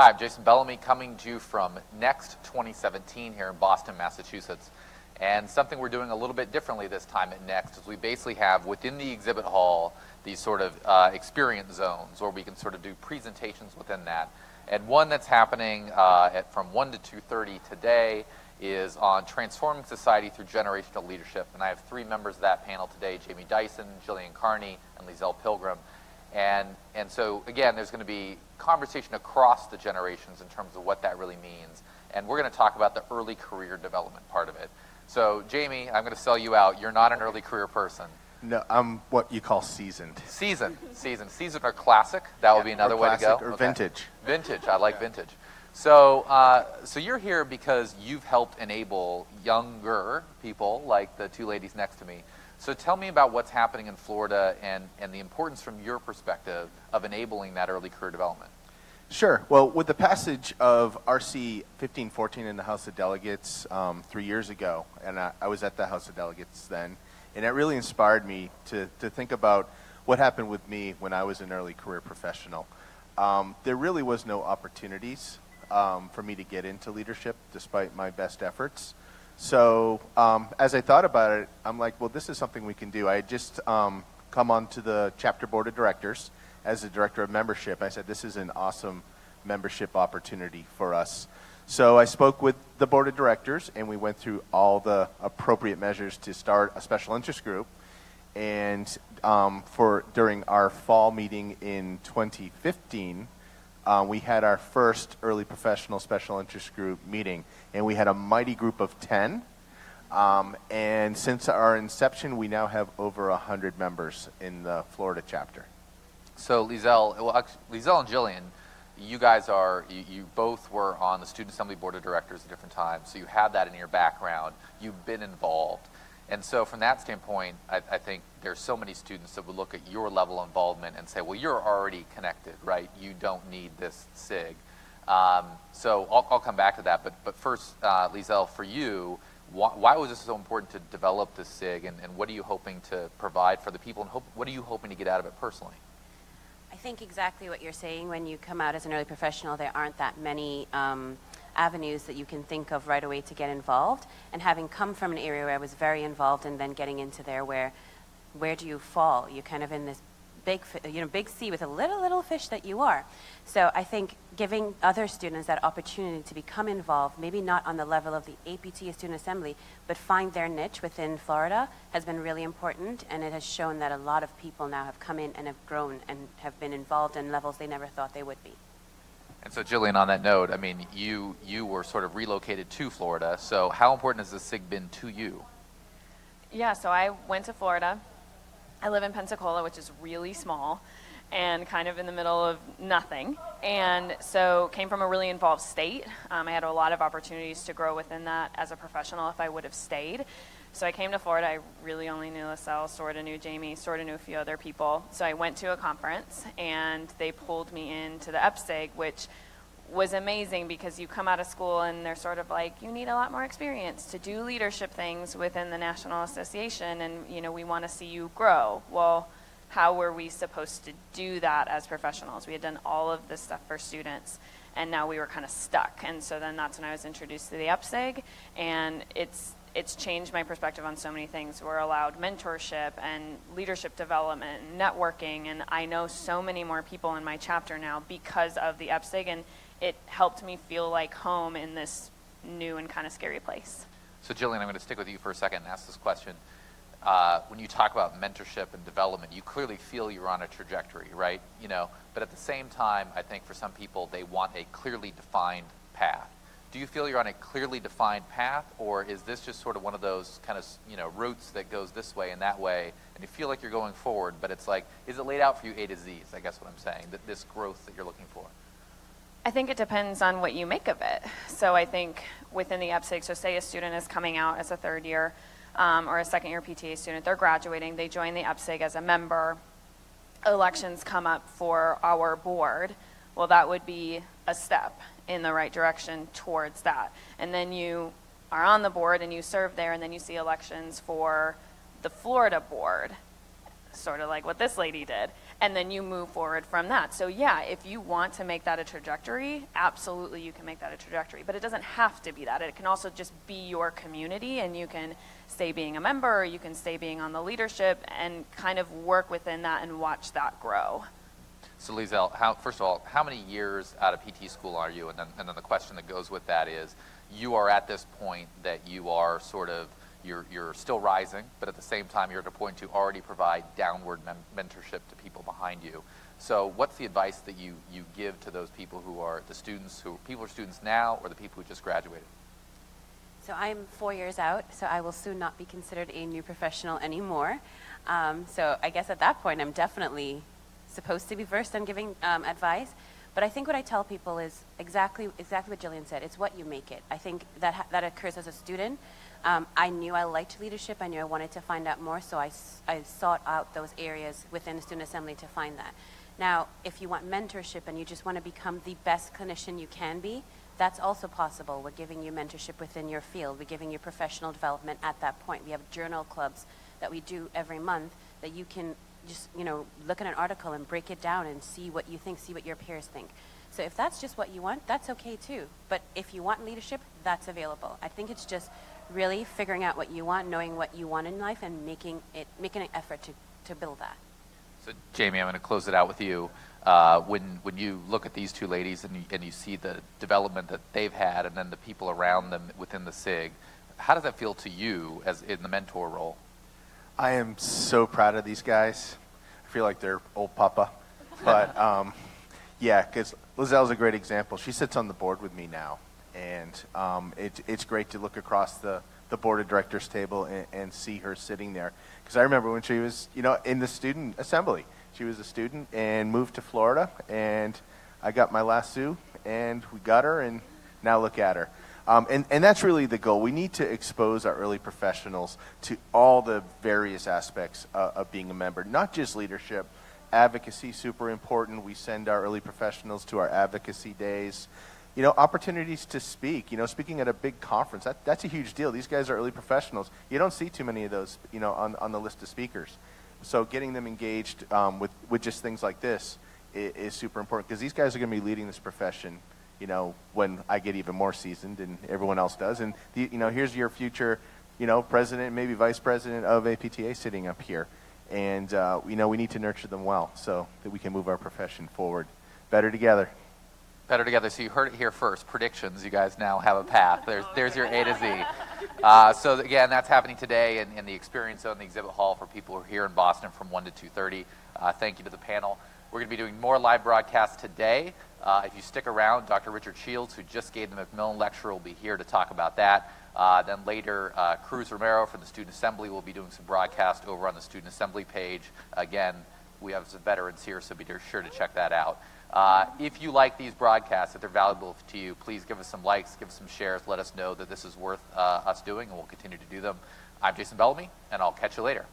Hi, I'm Jason Bellamy, coming to you from Next 2017 here in Boston, Massachusetts. And something we're doing a little bit differently this time at Next is we basically have within the exhibit hall these sort of experience zones where we can sort of do presentations within that. And one that's happening from 1 to 2:30 today is on transforming society through generational leadership. And I have three members of that panel today, Dyson, Jillian Carney, and Leiselle Pilgrim. And so, again, there's going to be conversation across the generations in terms of what that really means. And we're going to talk about the early career development part of it. So, Jamie, I'm going to sell you out. You're not an early career person. No, I'm what you call seasoned. Seasoned or classic. That would be another way to go. Or vintage. Vintage. I like vintage. So, so you're here because you've helped enable younger people like the two ladies next to me. So tell me about what's happening in Florida and the importance from your perspective of enabling that early career development. Sure. Well, with the passage of RC 1514 in the House of Delegates 3 years ago, and I was at the House of Delegates then, and it really inspired me to think about what happened with me when I was an early career professional. There really was no opportunities for me to get into leadership despite my best efforts. So as I thought about it, I'm like, well, this is something we can do. I had just come onto the chapter board of directors as the director of membership. I said, this is an awesome membership opportunity for us. So I spoke with the board of directors, and we went through all the appropriate measures to start a special interest group. And during our fall meeting in 2015, we had our first early professional special interest group meeting, and we had a mighty group of 10. And since our inception, we now have over 100 members in the Florida chapter. So Leiselle and Jillian, you guys you both were on the Student Assembly Board of Directors at different times, so you have that in your background. You've been involved. And so from that standpoint, I think there's so many students that would look at your level of involvement and say, well, you're already connected, right? You don't need this SIG. So I'll come back to that. But first, Leiselle, for you, why was this so important to develop this SIG, and what are you hoping to provide for the people, and what are you hoping to get out of it personally? I think exactly what you're saying. When you come out as an early professional, there aren't that many avenues that you can think of right away to get involved. And having come from an area where I was very involved, and then getting into there where do you fall? You're kind of in this big sea with a little fish that you are. So I think giving other students that opportunity to become involved, maybe not on the level of the APT Student Assembly, but find their niche within Florida has been really important, and it has shown that a lot of people now have come in and have grown and have been involved in levels they never thought they would be. And so, Jillian, on that note, I mean, you were sort of relocated to Florida, so how important has the SIG been to you? Yeah, so I went to Florida. I live in Pensacola, which is really small and kind of in the middle of nothing. And so came from a really involved state. I had a lot of opportunities to grow within that as a professional if I would have stayed. So I came to Florida. I really only knew Leiselle, sort of knew Jamie, sort of knew a few other people. So I went to a conference, and they pulled me into the EPSIG, which was amazing because you come out of school and they're sort of like, you need a lot more experience to do leadership things within the National Association, and we want to see you grow. Well, how were we supposed to do that as professionals? We had done all of this stuff for students, and now we were kind of stuck. And so then that's when I was introduced to the EPSIG, and it's changed my perspective on so many things. We're allowed mentorship and leadership development and networking, and I know so many more people in my chapter now because of the EPSIG, and it helped me feel like home in this new and kind of scary place. So Jillian, I'm going to stick with you for a second and ask this question. When you talk about mentorship and development, you clearly feel you're on a trajectory, right? But at the same time, I think for some people, they want a clearly defined path. Do you feel you're on a clearly defined path, or is this just sort of one of those kind of routes that goes this way and that way, and you feel like you're going forward, but it's like, is it laid out for you A to Z, is I guess what I'm saying, that this growth that you're looking for? I think it depends on what you make of it. So I think within the EPSIG, so say a student is coming out as a third year or a second year PTA student, they're graduating, they join the EPSIG as a member, elections come up for our board, well, that would be a step in the right direction towards that. And then you are on the board and you serve there, and then you see elections for the Florida board, sort of like what this lady did. and then you move forward from that. So yeah, if you want to make that a trajectory, absolutely you can make that a trajectory. But it doesn't have to be that. It can also just be your community, and you can stay being a member, or you can stay being on the leadership and kind of work within that and watch that grow. So Leiselle, first of all, how many years out of PT school are you? And then the question that goes with that is, you are at this point that you are sort of, you're still rising, but at the same time you're at a point to already provide downward mentorship to people behind you. So what's the advice that you give to those people who are the students, people are students now, or the people who just graduated? So I'm 4 years out, so I will soon not be considered a new professional anymore. So I guess at that point I'm definitely supposed to be versed on giving advice. But I think what I tell people is exactly what Jillian said. It's what you make it. I think that occurs as a student. I knew I liked leadership. I knew I wanted to find out more, so I sought out those areas within the student assembly to find that. Now, if you want mentorship and you just want to become the best clinician you can be, that's also possible. We're giving you mentorship within your field. We're giving you professional development at that point. We have journal clubs that we do every month that you can just, look at an article and break it down and see what you think, see what your peers think. So if that's just what you want, that's okay too. But if you want leadership, that's available. I think it's just really figuring out what you want, knowing what you want in life, and making an effort to build that. So Jamie, I'm going to close it out with you. When you look at these two ladies and you see the development that they've had, and then the people around them within the SIG, how does that feel to you as in the mentor role? I am so proud of these guys. I feel like they're old papa. But yeah, because Leiselle's a great example. She sits on the board with me now. And it's great to look across the board of directors table and see her sitting there. Because I remember when she was, in the student assembly. She was a student and moved to Florida. And I got my lasso, and we got her, and now look at her. And that's really the goal. We need to expose our early professionals to all the various aspects of being a member, not just leadership. Advocacy, super important. We send our early professionals to our advocacy days. Opportunities to speak. Speaking at a big conference, that's a huge deal. These guys are early professionals. You don't see too many of those, on the list of speakers. So getting them engaged with just things like this is super important, because these guys are going to be leading this profession, when I get even more seasoned and everyone else does. And, here's your future, president, maybe vice president of APTA sitting up here. And, we need to nurture them well so that we can move our profession forward better together. Better together. So you heard it here first. Predictions. You guys now have a path. There's your A to Z. So again, that's happening today in the Experience Zone, the exhibit hall, for people who are here in Boston from 1 to 2:30. Thank you to the panel. We're going to be doing more live broadcasts today. If you stick around, Dr. Richard Shields, who just gave the Macmillan lecture, will be here to talk about that. Then later, Cruz Romero from the Student Assembly will be doing some broadcast over on the Student Assembly page. Again, we have some veterans here, so be sure to check that out. If you like these broadcasts, if they're valuable to you, please give us some likes, give us some shares, let us know that this is worth us doing, and we'll continue to do them. I'm Jason Bellamy, and I'll catch you later.